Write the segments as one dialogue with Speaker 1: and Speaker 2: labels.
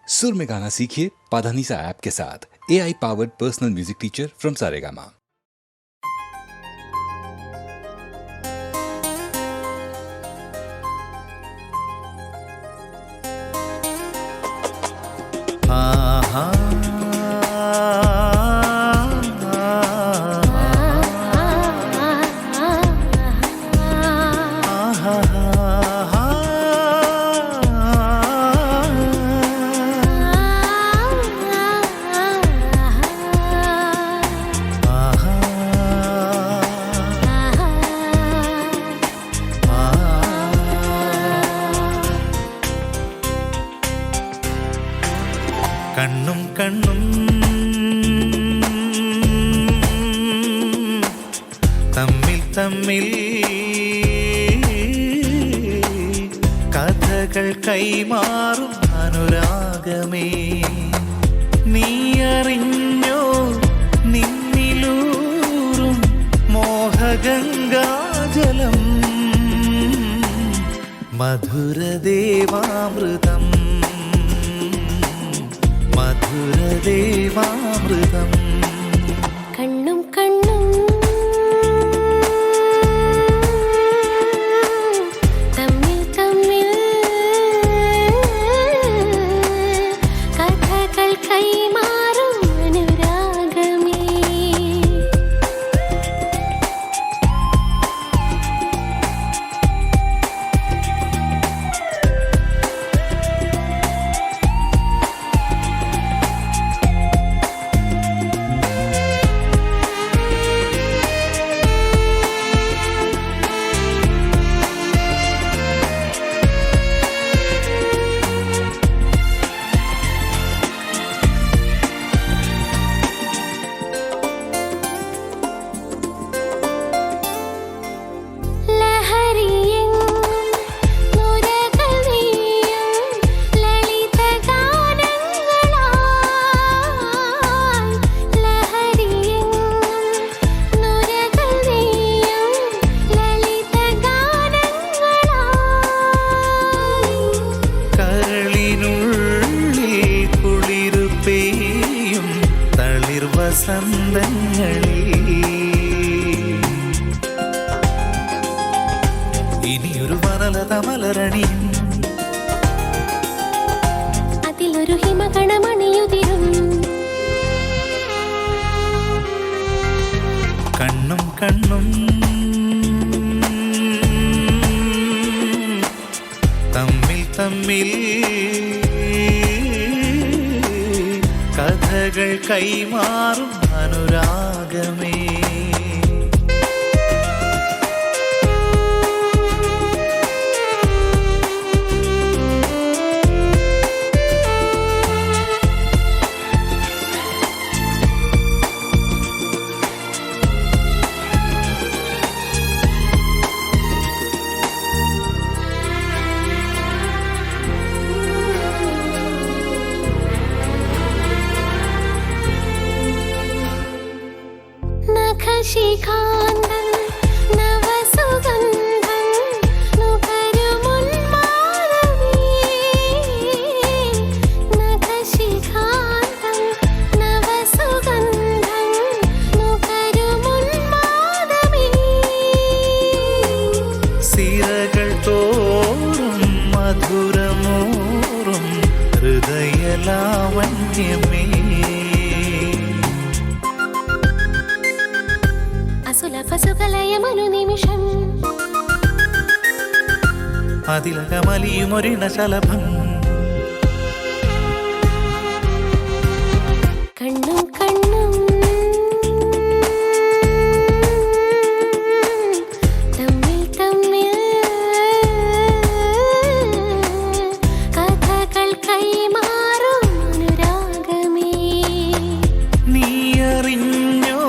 Speaker 1: सुर में गाना सीखिए पाधानीसा ऐप के साथ। AI powered personal music teacher from Saregama.
Speaker 2: കണ്ണും കണ്ണും തമ്മിൽ തമ്മിൽ കഥകൾ കൈമാറും അനുരാഗമേ, നീ അറിഞ്ഞോ നിന്നിലൂറും മോഹഗംഗാജലം, മധുരദേവാമൃതം മധുരദേവാമൃതം.
Speaker 3: കണ്ണും കണ്ണും തമ്മിൽ തമ്മിൽ കഥകൾ കൈമാറും അനുരാഗമേ,
Speaker 2: വസന്തങ്ങളിൽ ഇനിയൊരു വനലത മലരണിയും,
Speaker 3: അതിലൊരു ഹിമകണമണിയുതിരും.
Speaker 2: കണ്ണും കണ്ണും തമ്മിൽ തമ്മിൽ കഥകൾ കൈമാറും അനുരാഗമേ,
Speaker 3: നഖശിഖാന്തം നവസുഗന്ധം നുകരുമുന്മാദമേ, നഖശിഖാന്തം നവസുഗന്ധം നുകരുമുന്മാദമേ,
Speaker 2: സിരകൾ തോറും മധുരമോറും ഹൃദയലാവണ്യമേ,
Speaker 3: അസുലഭസുകലയമനുനിമിഷം
Speaker 2: അതിലകമലിയുമൊരിണശലഭം.
Speaker 3: കണ്ണും കണ്ണും തമ്മിൽ തമ്മിൽ കഥകൾ കൈമാറും അനുരാഗമേ,
Speaker 2: നീ അറിഞ്ഞോ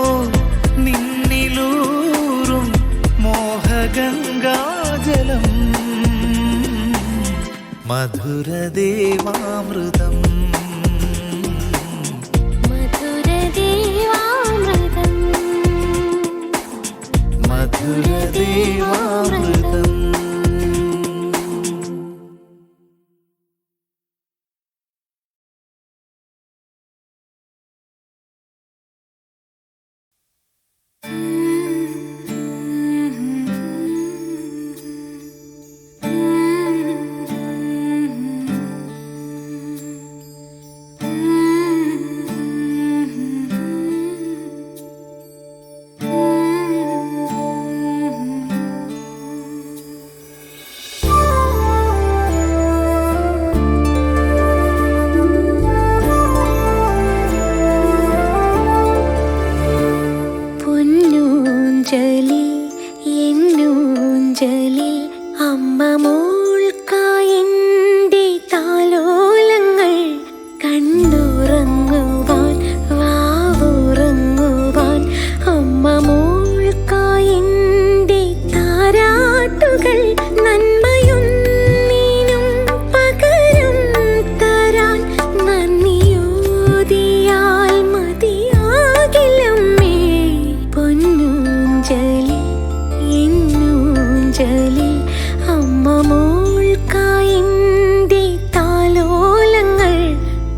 Speaker 2: നിന്നിലൂറും മോഹഗംഗാജലം, മധുരദേവാമൃതം
Speaker 3: മധുരദേവാമൃതം
Speaker 2: മധുരദേവാമൃതം.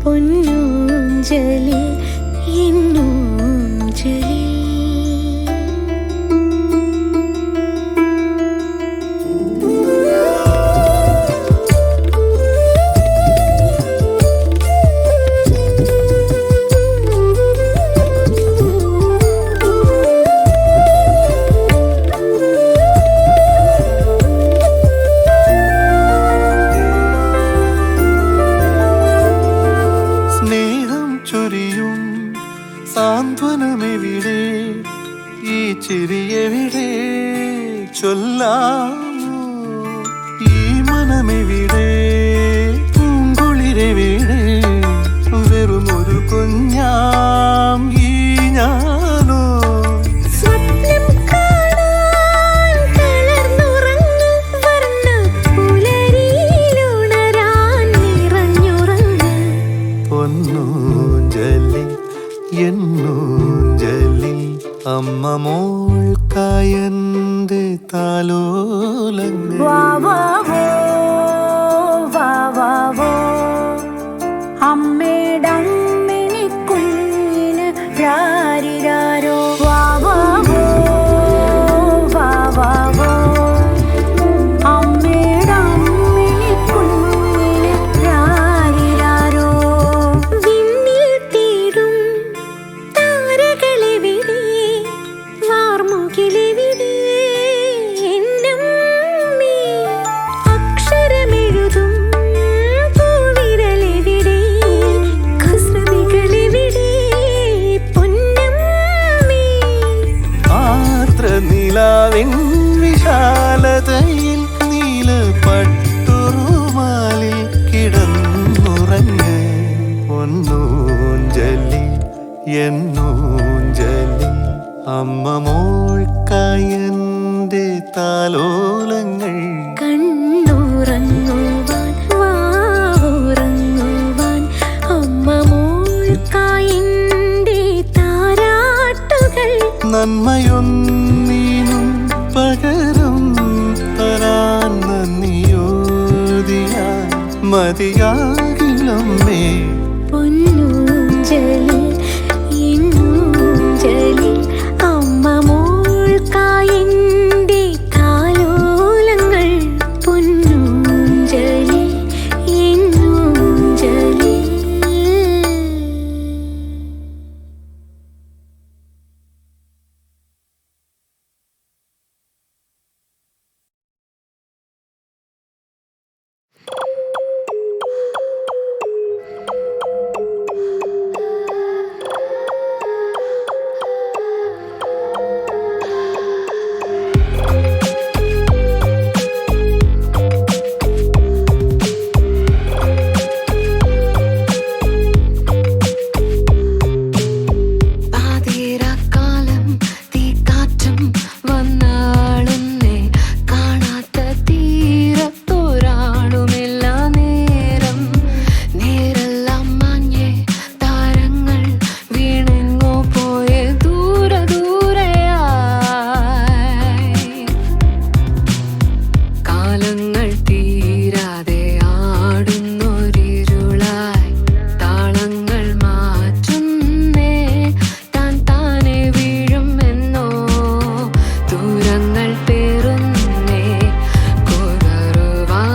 Speaker 3: പൊന്നൂഞ്ചലിൽ എന്നൂഞ്ചലിൽ
Speaker 2: സാന്ത്വനമെവിടെ ഈ ചിരിയെവിടെ ചൊല്ലാമോ ഈ മനമെവിടെ പൂങ്കുളിരെവിടെ വെറുമൊരു കുഞ്ഞാം ഈ ഞാനോ
Speaker 3: സ്വപ്നം കാണാൻ തളർന്നുറങ്ങ് വർണ്ണപ്പുലരിയിലുണരാൻ നിറഞ്ഞുറങ്ങ്
Speaker 2: പൊന്നൂഞ്ചലിൽ എന്നൂഞ്ചലിൽ അമ്മ മോൾക്കായന്റെ താലോലങ്ങൾ
Speaker 3: അമ്മേടമ്മിനി കുഞ്ഞിന് രാരിരാരോ അമ്മേടമ്മിനി കുഞ്ഞിന് രാരിരാരോ വിണ്ണിൽ തീടും താരകളെവിടെ വാർമുകിലെവിടെ എന്നമ്മേ അക്ഷരമെഴുതും പൂവിരലെവിടെ കുസൃതികളെവിടെ പൊന്നമ്മേ
Speaker 2: ആർദ്രനിലാവിൻ വിശാലതയിൽ നീല പട്ടുറുമാലിൽ കിടന്നുറങ്ങ് പൊന്നൂഞ്ചലിൽ എന്നൂഞ്ചലിൽ അമ്മ മോൾക്കായന്റെ താലോലങ്ങൾ
Speaker 3: കണ്ണുറങ്ങുവാൻ വാവുറങ്ങുവാൻ അമ്മ മോൾക്കായെന്റെ താരാട്ടുകൾ
Speaker 2: നന്മയൊന്നീനും പകരം തരാൻ നന്ദിയോദിയാൻ മതിയാകില്ലമ്മേ
Speaker 3: പൊന്നൂഞ്ചലിൽ എന്നൂഞ്ചലിൽ അമ്മ മോൾക്കായെന്റെ താലോലങ്ങൾ പൊന്നൂഞ്ചലിൽ എന്നൂഞ്ചലിൽ
Speaker 4: പാതിരാക്കാലം തീക്കാറ്റും വന്നാളുന്നേ കാണാത്ത തീരത്തൊരാളുമില്ല നേരം നേരെല്ലാം മാഞ്ഞേ താരങ്ങൾ വീണെങ്ങോ പോയേ ദൂരെ ദൂരെയായി കാലങ്ങൾ തീരാതെ ആടുന്നൊരിരുളായി താളങ്ങൾ മാറ്റുന്നേ താൻ താനെ വീഴുമെന്നോ ദൂരങ്ങൾ പേറുന്നേ കുതറുവാൻ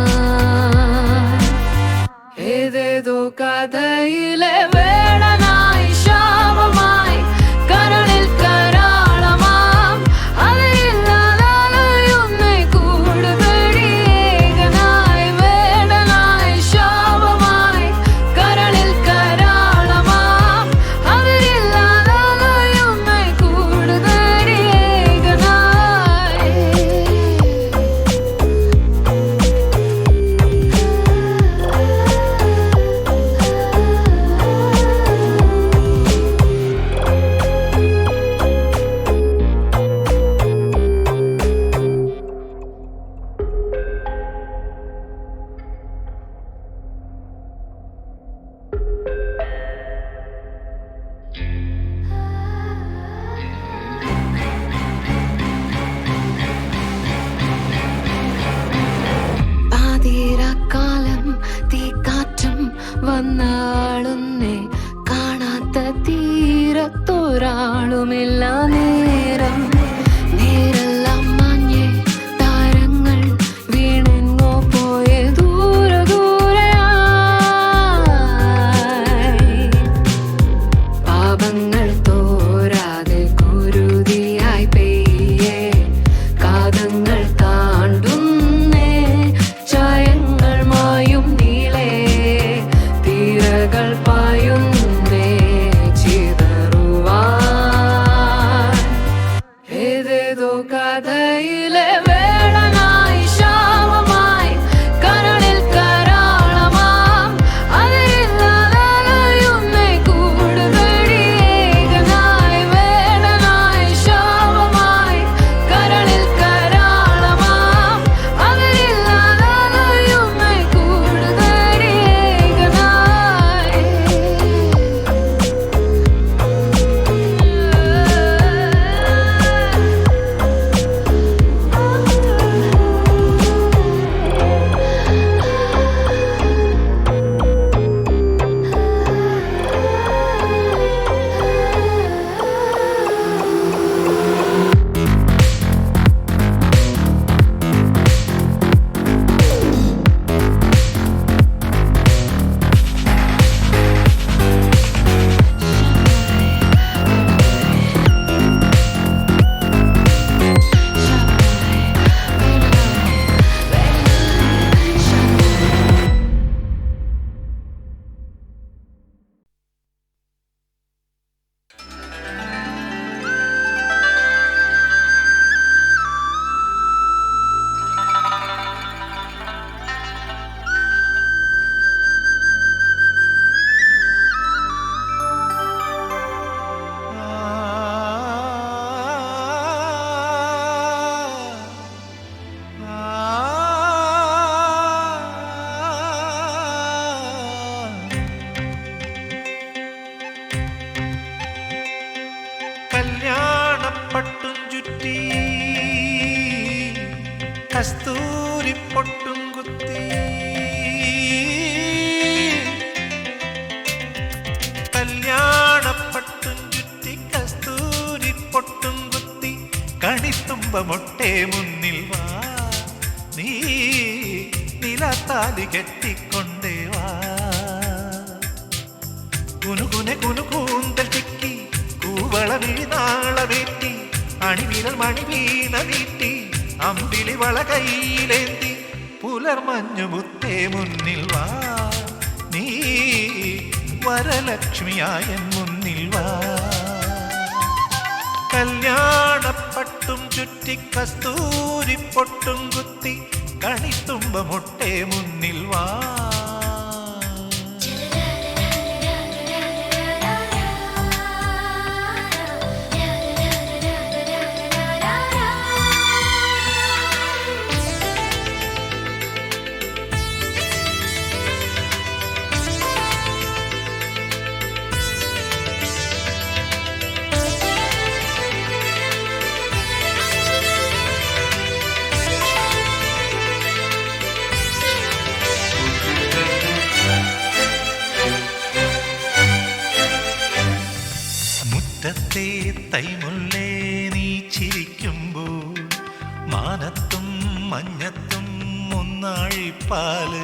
Speaker 4: ഏതേതോ കഥയിലെ വേടനായി ശാപമായി കരളിൽ കരാളമാം അതില്ലാതായുന്നേ കൂടുതൽ ഏകനായി വേടനായി ശാപമായി കരളിൽ കരാളമാം അതില്ലാതായുന്നേ കൂടുതൽ ഏകനായി വന്നാളുന്നേ കാണാത്ത തീരത്തൊരാളുമില്ല നേരം നേരെല്ലാം മഞ്ഞേ താരങ്ങൾ വീണെങ്ങോ പോയെ ദൂരെ ദൂരെയായി പാപങ്ങൾ തോരാതെ കുരുതിയായി പെയ്യേ കാതങ്ങൾ താണ്ടുന്നേ ചായങ്ങൾ മായും നീളേ തീരകൾ പായുന്നേ ചിതറുവാൻ ഏതേതോ കഥയിലെ വേളനായി ശാപമായി കരളിൽ കരാളമാം അതിരില്ലാതയുന്നേ കൂടുതടി ഏകനായി വേളനായി ശാപമായി കരളിൽ കരാളമാം അതിരില്ലാതയുന്നേ കൂടുതടി ഏകനായി
Speaker 2: കല്യാണപ്പട്ടും ചുറ്റി കസ്തൂരി പൊട്ടും കുത്തി കല്യാണപ്പട്ടും ചുറ്റി കസ്തൂരി പൊട്ടും കുത്തി കണിത്തുമ്പ മൊട്ടേ മുന്നിൽ വാ നീ നിലത്താലി കെട്ടിക്കൊണ്ടേ വാ കുനുകുനെ കുനുകൂന്തൽ ചിക്കി കൂവളമിഴിനാളമേറ്റി അണിവിരൽ മണിവീണ നീട്ടി അമ്പിളി വള കൈയിലേന്തി പുലർമഞ്ഞു മുത്തേ മുന്നിൽ വാ നീ വരലക്ഷ്മിയായ മുന്നിൽ വാ കല്യാണപ്പട്ടും ചുറ്റി കസ്തൂരി പൊട്ടും കുത്തി കണിത്തുമ്പ മൊട്ടേ മുന്നിൽ വാ മുറ്റത്തെ തൈമുല്ലേ നീ ചിരിക്കുമ്പോൾ മാനത്തും മഞ്ഞത്തും ഒന്നാഴിപ്പാല്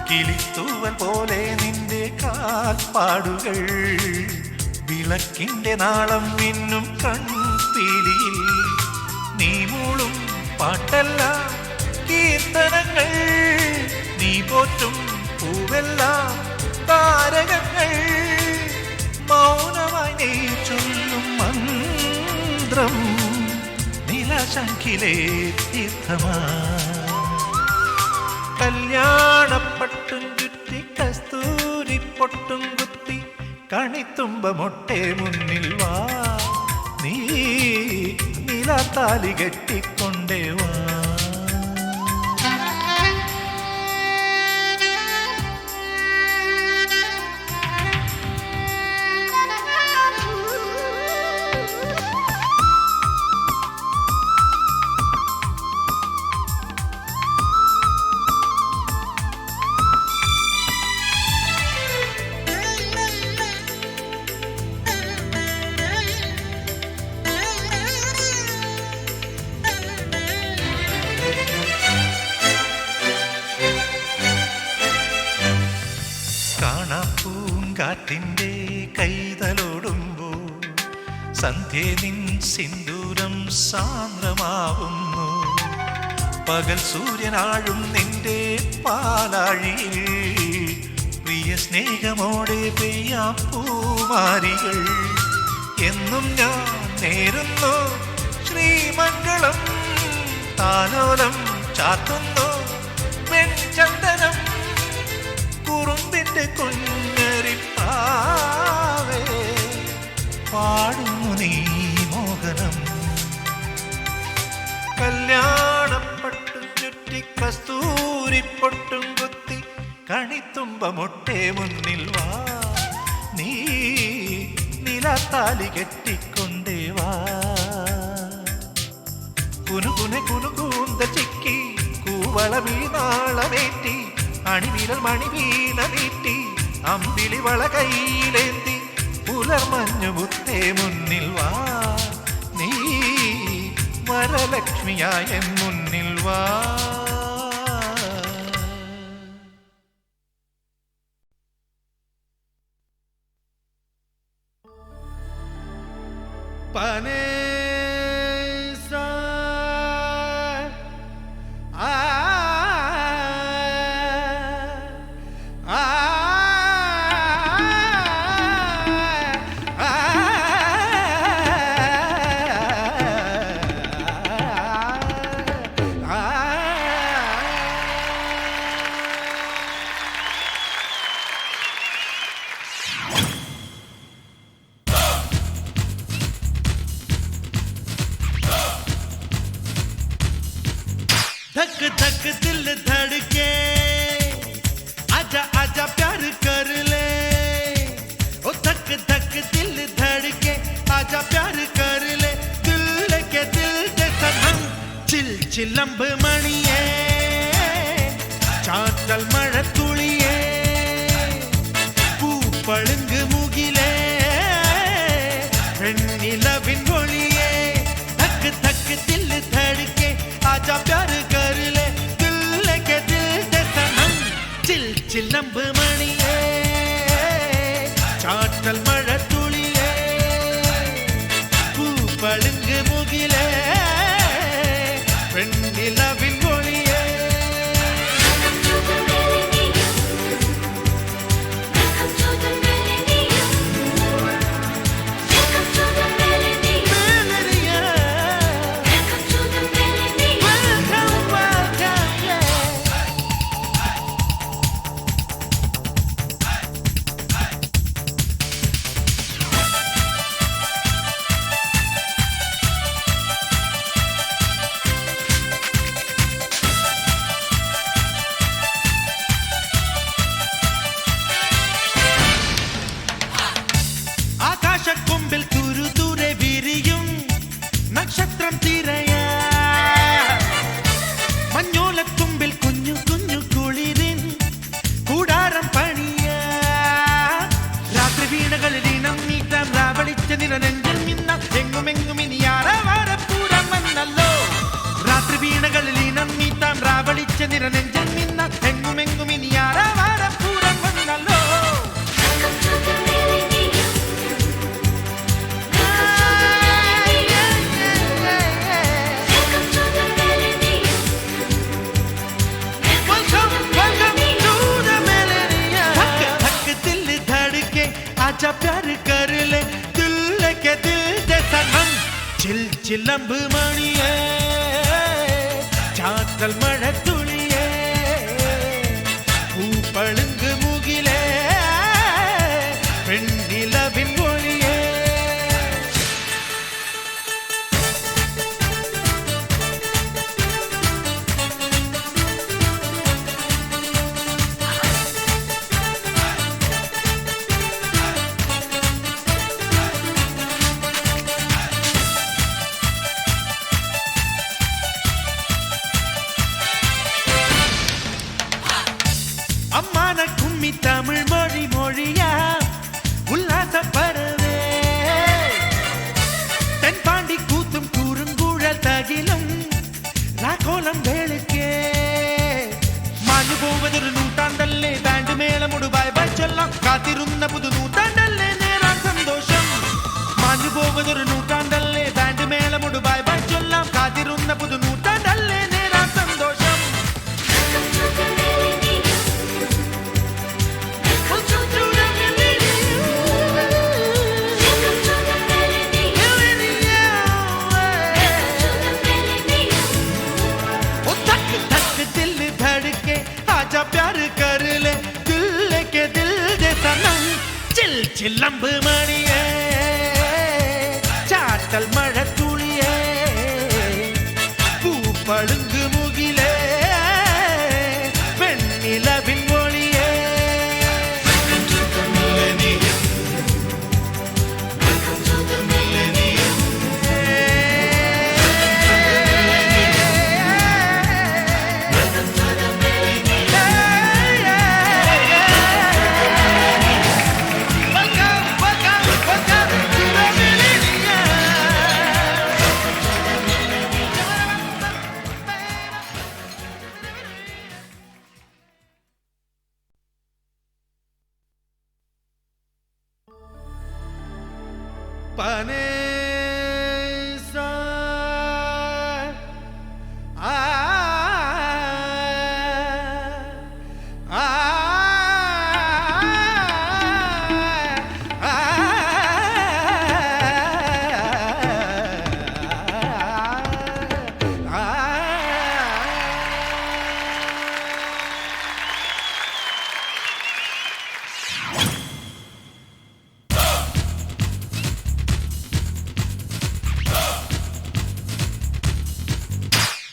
Speaker 2: കിളിത്തൂവൽ പോലെ നിന്റെ കാൽപ്പാടുകൾ വിളക്കിന്റെ നാളം മിന്നും കൺപീലിയിൽ നീ മൂളും പാട്ടെല്ലാം കീർത്തനങ്ങൾ നീ പോറ്റും പൂവെല്ലാം താരകങ്ങൾ മൗനമായി നീ ചൊല്ലും മന്ത്രം നിലശങ്കിലേ തീർത്ഥമാ കല്യാണപ്പട്ടും ചുറ്റി കസ്തൂരി പൊട്ടും കുത്തി കണിത്തുമ്പ മൊട്ടേ മുന്നിൽ വാ നീ നിലത്താലി കെട്ടിക്കൊണ്ടേ വാ കാണാപ്പൂങ്കാറ്റിൻ്റെ കൈതലോടുമ്പോൾ സന്ധ്യ നിൻ സിന്ദൂരം സാന്ദ്രമാവുന്നു. പകൽ സൂര്യനാഴും നിന്റെ പാലാഴിയിൽ പ്രിയ സ്നേഹമോടെ പെയ്യാം പൂമാരികൾ. എന്നും ഞാൻ നേരുന്നു ശ്രീമംഗളം, താലോലം ചാത്തുന്നു വെൺചന്ദനം. കുറുമ്പിന്റെ കുഞ്ഞരിപ്പാവേ പാടുന്നു നീ മോഹനം. കല്യാണപ്പട്ടും ചുറ്റി കസ്തൂരിപ്പൊട്ടും കുത്തി കണിത്തുമ്പമൊട്ടെ മുന്നിൽ വാ, നീ നിലത്താലി കെട്ടിക്കൊണ്ടേ വാ. കുനുകുനെ കുനുകൂന്ത ചിക്കി കൂവള വീണാളമേറ്റി അണിവിരൽ മണിവീണ നീട്ടി അമ്പിളി വള കയ്യിലേന്തി പുലർമഞ്ഞു മുത്തേ മുന്നിൽ വാ, നീ വരലക്ഷ്മിയായ മുന്നിൽ വാ.
Speaker 5: പനേ धक धक दिल धड़के आजा आजा प्यार कर ले, ओ धक धक दिल धड़के आजा प्यार कर ले. दिल के दिल दे सनम चिल चिलंब मणिये चाटल मഴ തുളിയേ പൂപ്പളുങ്ക് മുകിലേ വെണ്ണിലവിൻ ഒളിയേ. धक धक दिल धड़के आजा प्यार कर ले, दिल के दिल दे सनम चिल चिलंब मणिये चाटल मഴ തുളിയേ പൂപ്പളുങ്ക് മുകിലേ വെണ്ണിലവിൻ ഒളിയേ. ആകാശക്കൊമ്പിൽ തുരുതുരെ വിരിയും നക്ഷത്രം തിരയാ, മഞ്ഞോലത്തുമ്പിൽ കുഞ്ഞു കുഞ്ഞു കുളിരിൻ കൂടാരം പണിയാ. രാത്രി വീണകളിൽ ഇനം നീട്ടാം രാവളിച്ച നിറനെഞ്ചൽ മിന്നാം എങ്ങുമെങ്ങും ഇനി ആരവാരപ്പൂരം വന്നല്ലോ. രാത്രി വീണകളിൽ ഇനം നീട്ടാം രാവളിച്ച നിറനെഞ്ചൽ മിന്നാം എങ്ങുമെങ്ങും ഇനി ആരവാരപ്പൂരം വന്നല്ലോ. आजा प्यार कर ले, दिल के दिल दे सनम चिल चिलंब मणिये चाटल मഴ തുളിയേ പൂപ്പളുങ്ക് മുകിലേ വെണ്ണിലവിൻ ഒളിയേ. കാത്തിരുന്ന പുതു നൂറ്റാണ്ടല്ലേ നേരാൻ സന്തോഷം മാഞ്ഞു പോകുന്നൊരു നൂറ്റാണ്ടല്ലേ ബാൻഡ് മേളമോട് ബൈ ബൈ ചൊല്ലാം കാത്തിരുന്ന പുതു നൂറ്റാണ്ടല്ലേ നേരാൻ സന്തോഷം प्यार कर ले दिल के दिल दे सनम chill चिलंब मणिये चाटल मഴ തുളിയേ പൂപ്പളുങ്ക് മുകിലേ വെണ്ണിലവിൻ ഒളിയേ pane sa a a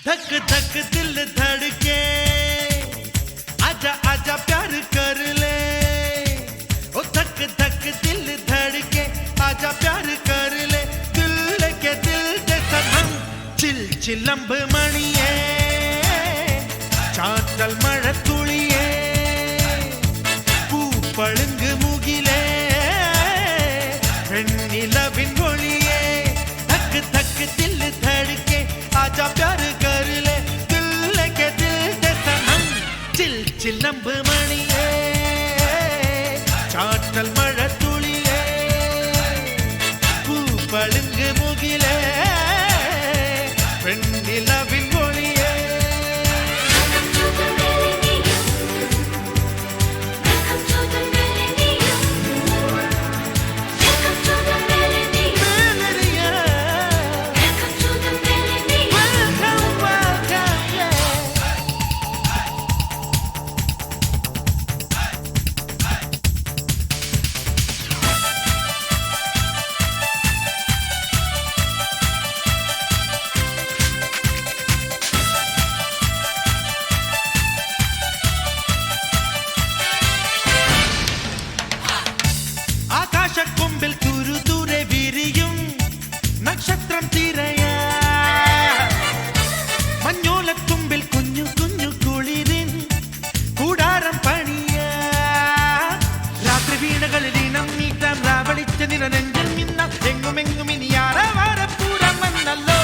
Speaker 5: धक धक दिल धड़के आजा आजा प्यार कर ले ओ धक धक दिल धड़के आजा प्यार कर ले दिल के दिल दे सनम चिल चिलंब मणिये चाटल मഴ തുളിയേ പൂപ്പളുങ്ക് മുകിലേ വെണ്ണിലവിൻ ഒളിയേ धक धक दिल धड़के आजा प्यार कर ले दिल के दिल दे सनम चिल चिलंब मणिये चाटल मഴ തുളിയേ പൂപ്പളുങ്ക് മുകിലേ വെണ്ണിലവിൻ ഒളിയേ ആകാശക്കൊമ്പിൽ തുരുതുരെ വിരിയും നക്ഷത്രം തിരയാ മഞ്ഞോലത്തുമ്പിൽ കുഞ്ഞു കുഞ്ഞു കുളിരിൻ കൂടാരം പണിയാ രാത്രി വീണകളിൽ ഇനം നീട്ടാൻ രാവളിച്ച നിറനെഞ്ചിൽ മിന്നാം എങ്ങുമെങ്ങും ഇനി ആരവാരപ്പൂരം വന്നല്ലോ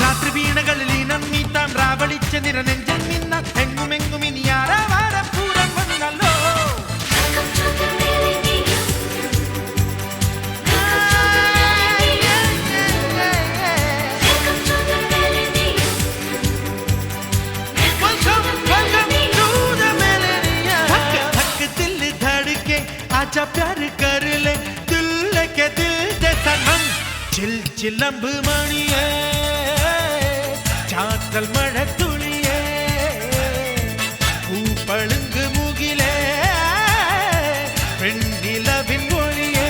Speaker 5: രാത്രി വീണകളിൽ ഇനം നീട്ടാൻ രാവളിച്ച നിറനെഞ്ചിൽ മിന്നാം എങ്ങുമെങ്ങും ഇനി ആരവാരപ്പൂരം വന്നല്ലോ आजा प्यार कर ले दिल के दिल दे सनम चिल चिलंब मणिये चाटल मഴ തുളിയേ പൂപ്പളുങ്ക് മുകിലേ വെണ്ണിലവിൻ ഒളിയേ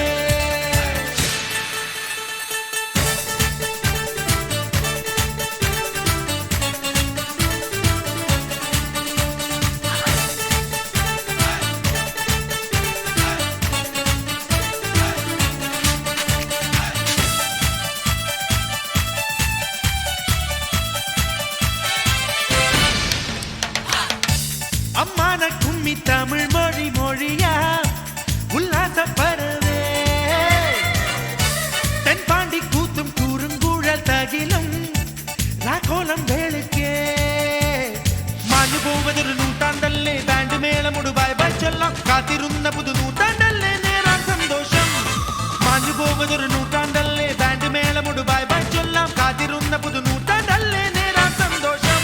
Speaker 5: அம்மான கும்மி தமிழ் மொழி மொழியா உல்லாச പുതൊരു നൂറ്റാണ്ടല്ലേ ബാൻഡ് മേളമുടു ബൈ ബൈ ചൊല്ലാം കാത്തിരുന്ന പുതു നൂറ്റാണ്ടല്ലേ നേരാ സന്തോഷം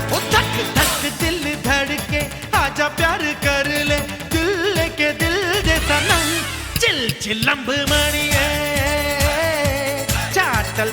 Speaker 5: ओ धक धक दिल धड़के आजा प्यार कर ले दिल लेके दिल दे सनम चिल चिलंब मणिए चाटल